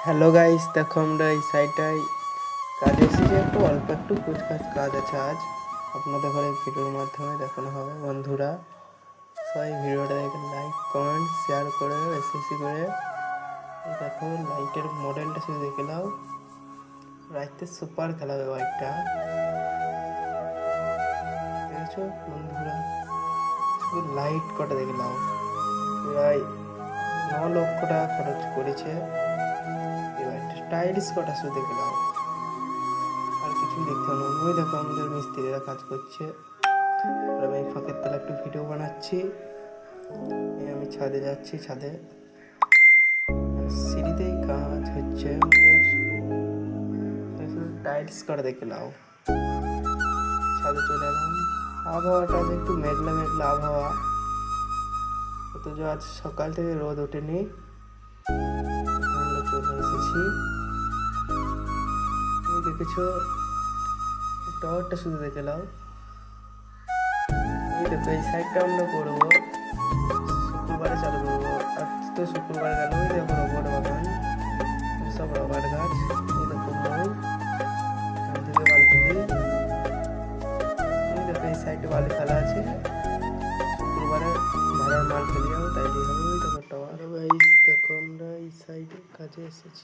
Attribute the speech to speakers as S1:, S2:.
S1: Hello guys, দেখো আমরা এই সাইডটায় কাজ এসেছি। একটু কুচকাজ কাজ আছে আজ আপনাদের ঘরে ভিডিওর মাধ্যমে দেখানো হবে। বন্ধুরা সবাই ভিডিওটা দেখে লাইক কমেন্ট শেয়ার করে বেশি করে দেখো। লাইটের মডেলটা শুধু দেখে নাও, রাইতে সুপার খেলাবে বাইকটা, দেখেছো বন্ধুরা? শুধু লাইট কটা দেখে নাও, প্রায় 9 লক্ষ টাকা খরচ করেছে। টাইলস কটা শুধু দেখে নাও, আর কিছুই দেখতে হবে না। ওই দেখো আমাদের মিস্ত্রিরা কাজ করছে, আর আমি ফাঁকের তলা একটু ভিডিও বানাচ্ছি। আমি ছাদে যাচ্ছি, ছাদে সিঁড়িতেই কাজ হচ্ছে। টাইলস কটা দেখে নাও, ছাদে চলে এলাম। আবহাওয়াটা একটু মেঘলা মেঘলা আবহাওয়া, অথচ আজ সকাল থেকে রোদ ওঠেনি। আমরা চলে এসেছি, দেখেছো টাওয়ারটা শুধু দেখে নাও। এই দেখো এই সাইডটা আমরা করবো, শুক্রবারে চালু করবো। আর তো শুক্রবার গেল, ওই দেখো রবার বাগান, সব রবার গাছ। এই দেখো মই থেকে বালি তুলি, এই দেখো এই সাইডে বালি ফেলা আছে। শুক্রবারে ভাড়ার মাল ফেলে যাবো, তাই দিয়ে হবে। ওই দেখো টাওয়ার। দেখো আমরা এই সাইডে কাজে এসেছি।